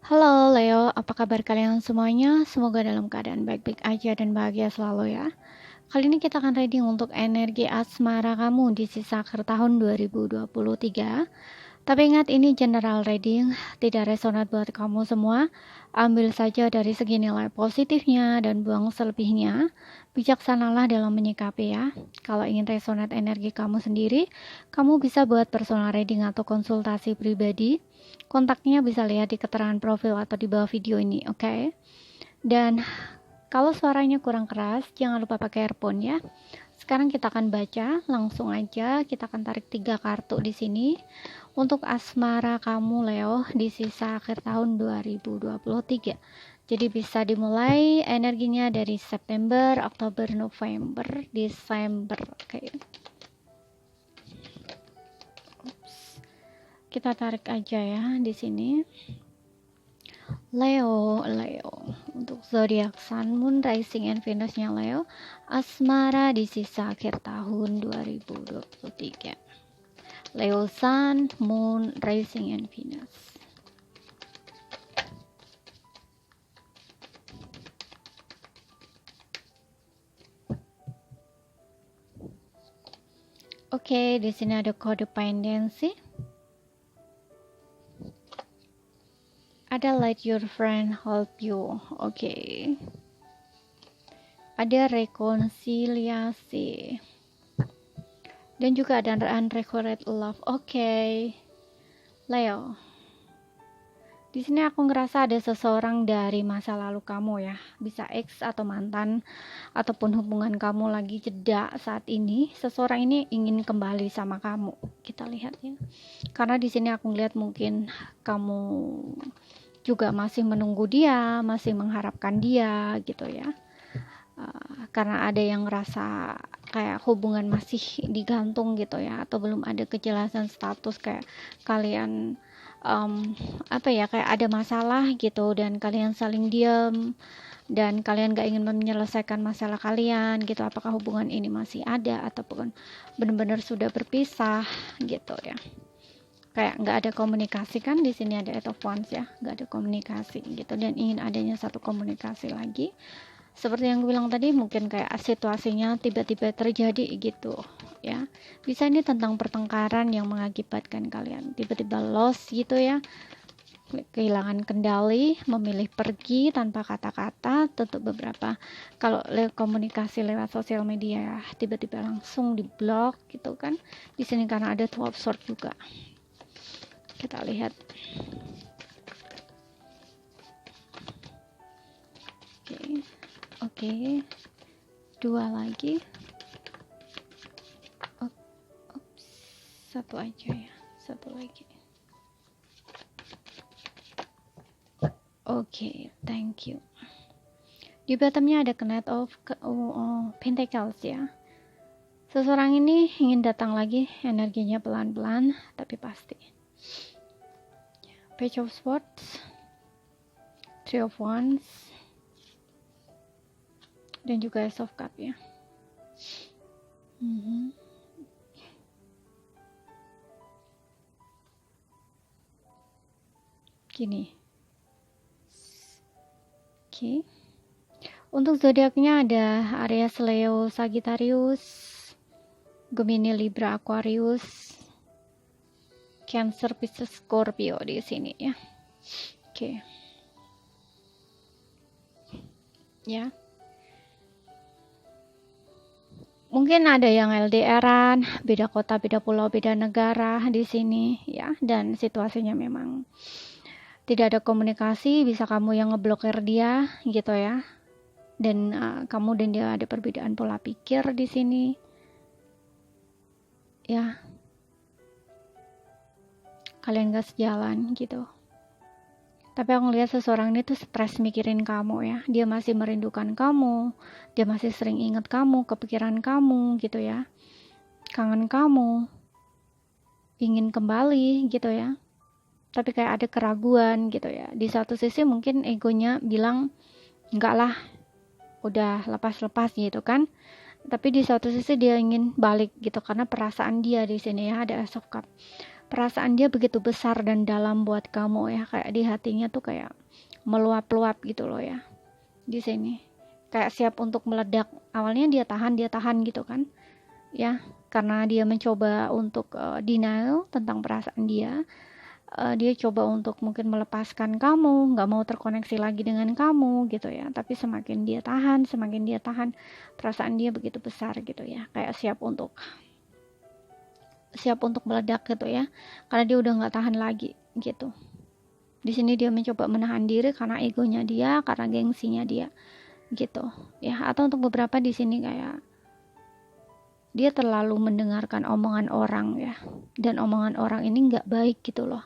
Halo Leo, apa kabar kalian semuanya? Semoga dalam keadaan baik-baik aja dan bahagia selalu ya. Kali ini kita akan reading untuk energi asmara kamu di sisa akhir tahun 2023. Tapi ingat ini general reading, tidak resonat buat kamu semua. Ambil saja dari segi nilai positifnya dan buang selebihnya. Bijaksanalah dalam menyikapi ya. Kalau ingin resonat energi kamu sendiri, kamu bisa buat personal reading atau konsultasi pribadi. Kontaknya bisa lihat di keterangan profil atau di bawah video ini, oke? Dan kalau suaranya kurang keras, jangan lupa pakai earphone ya. Sekarang kita akan baca, langsung aja kita akan tarik 3 kartu di sini untuk asmara kamu Leo di sisa akhir tahun 2023. Jadi bisa dimulai energinya dari September, Oktober, November, Desember. Oke. Kita tarik aja ya di sini. Leo untuk zodiak Sun, Moon, Rising, and Venus-nya Leo, asmara di sisa akhir tahun 2023. Leo Sun, Moon, Rising, and Venus. Oke, di sini ada codependency. Ada let your friend help you. Oke. Ada rekonsiliasi. Dan juga ada unrequited love. Oke. Leo. Di sini aku ngerasa ada seseorang dari masa lalu kamu ya, bisa ex atau mantan, ataupun hubungan kamu lagi jeda saat ini. Seseorang ini ingin kembali sama kamu. Kita lihat ya. Karena di sini aku lihat mungkin kamu juga masih menunggu dia, masih mengharapkan dia gitu ya. Karena ada yang ngerasa kayak hubungan masih digantung gitu ya, atau belum ada kejelasan status kayak kalian kayak ada masalah gitu dan kalian saling diam dan kalian gak ingin menyelesaikan masalah kalian gitu, apakah hubungan ini masih ada ataupun benar-benar sudah berpisah gitu ya, kayak nggak ada komunikasi kan. Di sini ada Eight of Wands ya, nggak ada komunikasi gitu dan ingin adanya satu komunikasi lagi. Seperti yang gue bilang tadi, mungkin kayak situasinya tiba-tiba terjadi gitu ya. Bisa ini tentang pertengkaran yang mengakibatkan kalian tiba-tiba lost gitu ya, kehilangan kendali, memilih pergi tanpa kata-kata. Tentu beberapa kalau komunikasi lewat sosial media tiba-tiba langsung diblok gitu kan. Di sini karena ada 12 sword juga. Kita lihat. Oke. Dua lagi. Satu aja ya. Satu lagi. Oke, thank you. Di bottomnya ada Knight of Pentacles ya. Seseorang ini ingin datang lagi, energinya pelan-pelan tapi pasti. Page of Swords, Three of Wands, dan juga Ace of Cups ya. Gini. Oke. Untuk zodiaknya ada Aries, Leo, Sagittarius, Gemini, Libra, Aquarius, Cancer, Pisces, Scorpio di sini ya. Oke. Ya. Mungkin ada yang LDRan, beda kota, beda pulau, beda negara di sini ya, dan situasinya memang tidak ada komunikasi, bisa kamu yang ngeblokir dia gitu ya. Dan kamu dan dia ada perbedaan pola pikir di sini. Ya. Kalian gak sejalan gitu. Tapi aku ngeliat seseorang ini tuh stres mikirin kamu ya. Dia masih merindukan kamu. Dia masih sering ingat kamu, kepikiran kamu gitu ya. Kangen kamu. Ingin kembali gitu ya. Tapi kayak ada keraguan gitu ya. Di satu sisi mungkin egonya bilang, enggak lah, udah lepas-lepas gitu kan. Tapi di satu sisi dia ingin balik gitu, karena perasaan dia di sini ya, ada Ace of Cup. Perasaan dia begitu besar dan dalam buat kamu ya, kayak di hatinya tuh kayak meluap-luap gitu loh ya. Di sini kayak siap untuk meledak. Awalnya dia tahan gitu kan. Ya, karena dia mencoba untuk denial tentang perasaan dia. Dia coba untuk mungkin melepaskan kamu, nggak mau terkoneksi lagi dengan kamu gitu ya. Tapi semakin dia tahan, perasaan dia begitu besar gitu ya, kayak siap untuk meledak gitu ya, karena dia udah nggak tahan lagi gitu. Di sini dia mencoba menahan diri karena egonya dia, karena gengsinya dia gitu ya. Atau untuk beberapa di sini kayak dia terlalu mendengarkan omongan orang ya, dan omongan orang ini nggak baik gitu loh,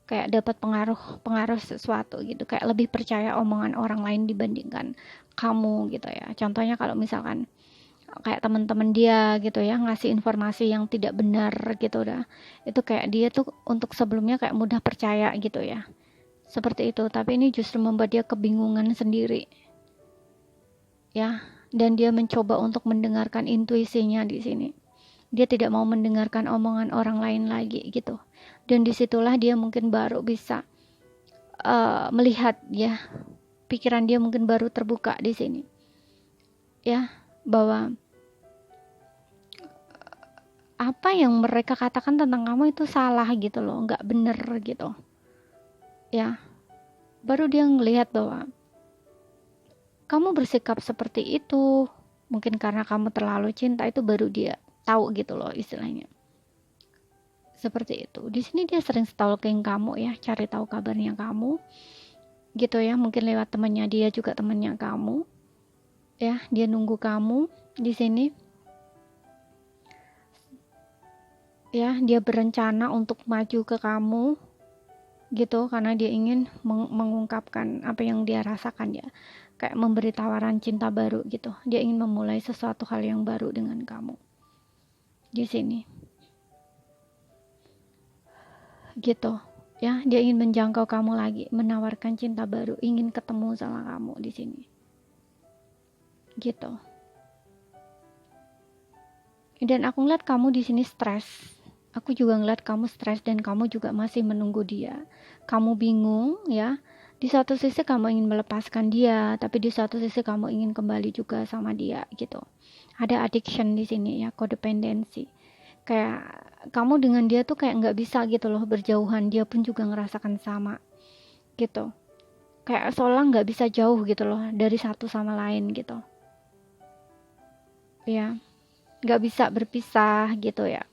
kayak dapat pengaruh sesuatu gitu, kayak lebih percaya omongan orang lain dibandingkan kamu gitu ya. Contohnya kalau misalkan kayak teman-teman dia gitu ya ngasih informasi yang tidak benar gitu, dah itu kayak dia tuh untuk sebelumnya kayak mudah percaya gitu ya, seperti itu. Tapi ini justru membuat dia kebingungan sendiri ya, dan dia mencoba untuk mendengarkan intuisinya di sini. Dia tidak mau mendengarkan omongan orang lain lagi gitu, dan disitulah dia mungkin baru bisa melihat ya, pikiran dia mungkin baru terbuka di sini ya, bahwa apa yang mereka katakan tentang kamu itu salah gitu loh, nggak bener gitu ya. Baru dia ngelihat bahwa kamu bersikap seperti itu mungkin karena kamu terlalu cinta, itu baru dia tahu gitu loh istilahnya, seperti itu. Di sini dia sering stalking kamu ya, cari tahu kabarnya kamu gitu ya, mungkin lewat temannya dia juga, temannya kamu ya. Dia nunggu kamu di sini ya, dia berencana untuk maju ke kamu gitu, karena dia ingin mengungkapkan apa yang dia rasakan ya, kayak memberi tawaran cinta baru gitu. Dia ingin memulai sesuatu hal yang baru dengan kamu di sini gitu ya. Dia ingin menjangkau kamu lagi, menawarkan cinta baru, ingin ketemu sama kamu di sini gitu. Dan aku ngeliat kamu di sini stres. Aku juga ngeliat kamu stres, dan kamu juga masih menunggu dia. Kamu bingung ya. Di satu sisi kamu ingin melepaskan dia, tapi di satu sisi kamu ingin kembali juga sama dia gitu. Ada addiction di sini ya, codependency. Kayak kamu dengan dia tuh kayak nggak bisa gitu loh berjauhan. Dia pun juga ngerasakan sama gitu. Kayak seolah nggak bisa jauh gitu loh dari satu sama lain gitu. Ya, nggak bisa berpisah gitu ya.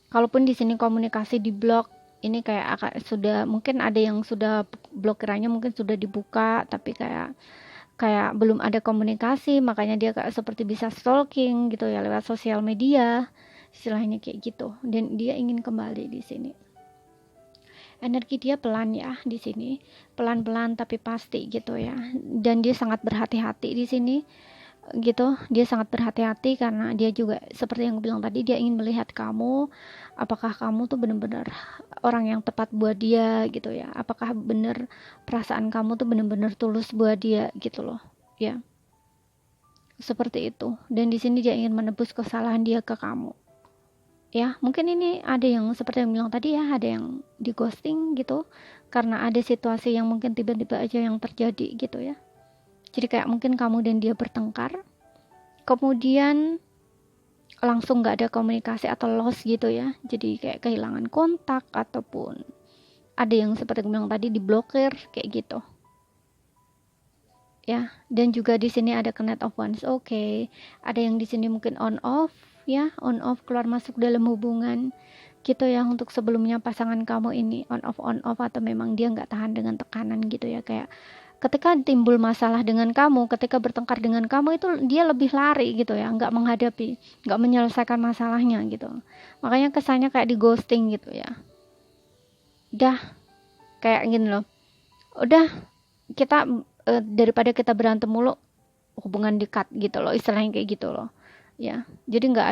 Kalaupun di sini komunikasi di blog, ini kayak sudah, mungkin ada yang sudah blokirannya mungkin sudah dibuka, tapi kayak belum ada komunikasi, makanya dia kayak seperti bisa stalking gitu ya lewat sosial media, istilahnya kayak gitu. Dan dia ingin kembali di sini. Energi dia pelan ya di sini, pelan-pelan tapi pasti gitu ya. Dan dia sangat berhati-hati di sini gitu. Dia sangat berhati-hati karena dia juga seperti yang bilang tadi, dia ingin melihat kamu, apakah kamu tuh benar-benar orang yang tepat buat dia gitu ya, apakah benar perasaan kamu tuh benar-benar tulus buat dia gitu loh ya, seperti itu. Dan di sini dia ingin menebus kesalahan dia ke kamu ya. Mungkin ini ada yang seperti yang bilang tadi ya, ada yang di ghosting gitu karena ada situasi yang mungkin tiba-tiba aja yang terjadi gitu ya. Jadi kayak mungkin kamu dan dia bertengkar, kemudian langsung gak ada komunikasi atau loss gitu ya. Jadi kayak kehilangan kontak, ataupun ada yang seperti yang bilang tadi diblokir kayak gitu. Ya, dan juga di sini ada connect of wands. Oke. Ada yang di sini mungkin on off ya, on off, keluar masuk dalam hubungan gitu ya. Untuk sebelumnya pasangan kamu ini on off, atau memang dia nggak tahan dengan tekanan gitu ya, kayak ketika timbul masalah dengan kamu, ketika bertengkar dengan kamu, itu dia lebih lari gitu ya, nggak menghadapi, nggak menyelesaikan masalahnya gitu. Makanya kesannya kayak di ghosting gitu ya. Udah kayak gini loh, udah kita daripada kita berantem mulu, hubungan dekat gitu loh, istilahnya kayak gitu loh ya. Jadi nggak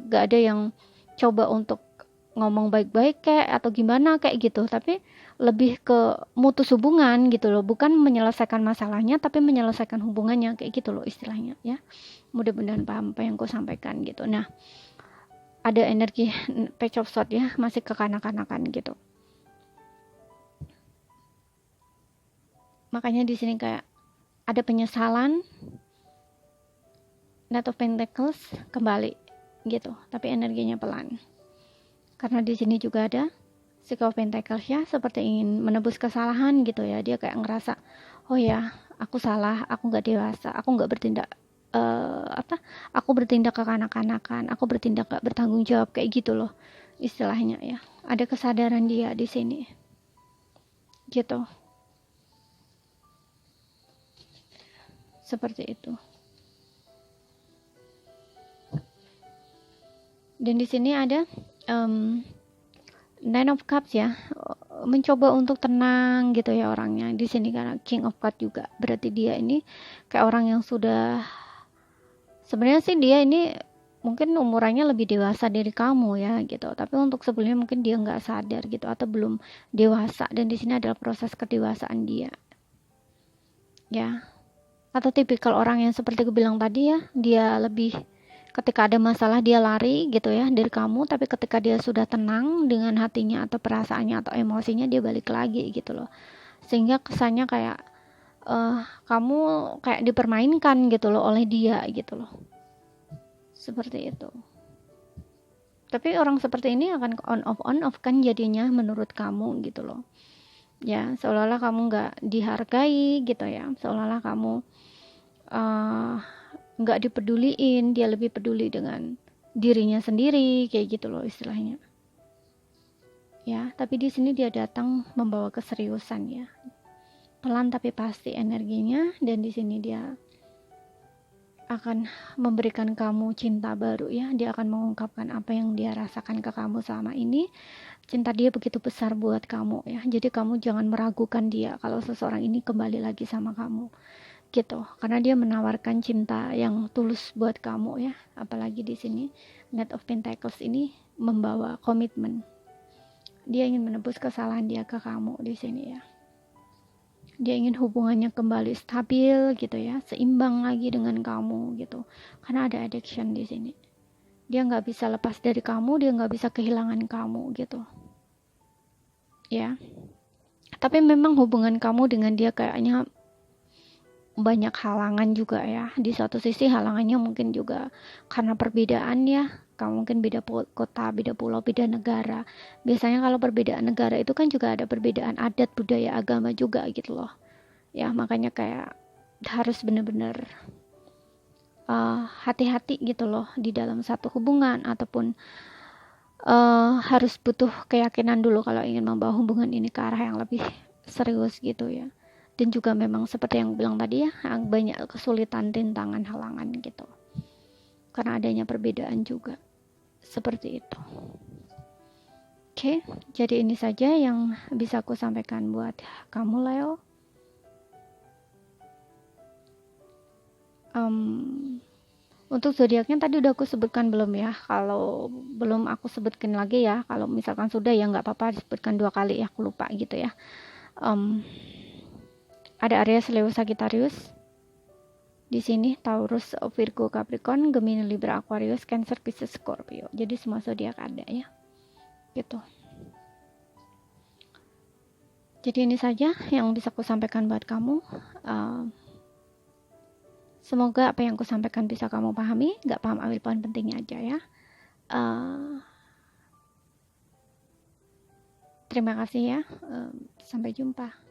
ada yang coba untuk ngomong baik-baik kayak atau gimana kayak gitu, tapi lebih ke mutus hubungan gitu loh, bukan menyelesaikan masalahnya tapi menyelesaikan hubungannya kayak gitu loh istilahnya ya. Mudah-mudahan paham apa yang aku sampaikan gitu. Nah, ada energi Page of Swords ya, masih kekanak-kanakan gitu. Makanya di sini kayak ada penyesalan. Knight of Pentacles kembali gitu, tapi energinya pelan. Karena di sini juga ada Six of Pentacles ya, seperti ingin menebus kesalahan gitu ya. Dia kayak ngerasa, oh ya, aku salah, aku nggak dewasa, aku nggak bertindak aku bertindak kekanak-kanakan, aku bertindak gak bertanggung jawab kayak gitu loh istilahnya ya. Ada kesadaran dia di sini gitu, seperti itu. Dan di sini ada Nine of Cups ya, mencoba untuk tenang gitu ya orangnya di sini, karena King of Cups juga berarti dia ini kayak orang yang sudah, sebenarnya sih dia ini mungkin umurannya lebih dewasa dari kamu ya gitu, tapi untuk sebelumnya mungkin dia nggak sadar gitu atau belum dewasa, dan di sini adalah proses kedewasaan dia ya. Atau tipikal orang yang seperti aku bilang tadi ya, dia lebih ketika ada masalah dia lari gitu ya dari kamu, tapi ketika dia sudah tenang dengan hatinya atau perasaannya atau emosinya, dia balik lagi gitu loh, sehingga kesannya kayak kamu kayak dipermainkan gitu loh oleh dia gitu loh, seperti itu. Tapi orang seperti ini akan on off kan jadinya menurut kamu gitu loh ya, seolah-olah kamu nggak dihargai gitu ya, seolah-olah kamu nggak dipeduliin, dia lebih peduli dengan dirinya sendiri kayak gitu loh istilahnya ya. Tapi di sini dia datang membawa keseriusan ya, pelan tapi pasti energinya, dan di sini dia akan memberikan kamu cinta baru ya. Dia akan mengungkapkan apa yang dia rasakan ke kamu selama ini. Cinta dia begitu besar buat kamu ya, jadi kamu jangan meragukan dia kalau seseorang ini kembali lagi sama kamu gitu, karena dia menawarkan cinta yang tulus buat kamu ya. Apalagi di sini Knight of Pentacles ini membawa komitmen, dia ingin menebus kesalahan dia ke kamu di sini ya. Dia ingin hubungannya kembali stabil gitu ya, seimbang lagi dengan kamu gitu, karena ada addiction di sini. Dia nggak bisa lepas dari kamu, dia nggak bisa kehilangan kamu gitu ya. Tapi memang hubungan kamu dengan dia kayaknya banyak halangan juga ya. Di satu sisi halangannya mungkin juga karena perbedaan ya, kamu mungkin beda kota, beda pulau, beda negara. Biasanya kalau perbedaan negara itu kan juga ada perbedaan adat, budaya, agama juga gitu loh ya. Makanya kayak harus bener-bener hati-hati gitu loh di dalam satu hubungan, ataupun harus butuh keyakinan dulu kalau ingin membawa hubungan ini ke arah yang lebih serius gitu ya. Dan juga memang seperti yang bilang tadi ya, banyak kesulitan, rintangan, halangan gitu, karena adanya perbedaan juga, seperti itu. Oke, jadi ini saja yang bisa aku sampaikan buat kamu Leo. Untuk zodiaknya tadi udah aku sebutkan belum ya? Kalau belum aku sebutkan lagi ya, kalau misalkan sudah ya nggak apa-apa disebutkan 2 kali ya, aku lupa gitu ya. Ada Aries, Leo, Sagittarius. Di sini Taurus, Virgo, Capricorn, Gemini, Libra, Aquarius, Cancer, Pisces, Scorpio. Jadi semua zodiak ada ya. Gitu. Jadi ini saja yang bisa aku sampaikan buat kamu. Semoga apa yang aku sampaikan bisa kamu pahami. Gak paham ambil poin pentingnya aja ya. Terima kasih ya. Sampai jumpa.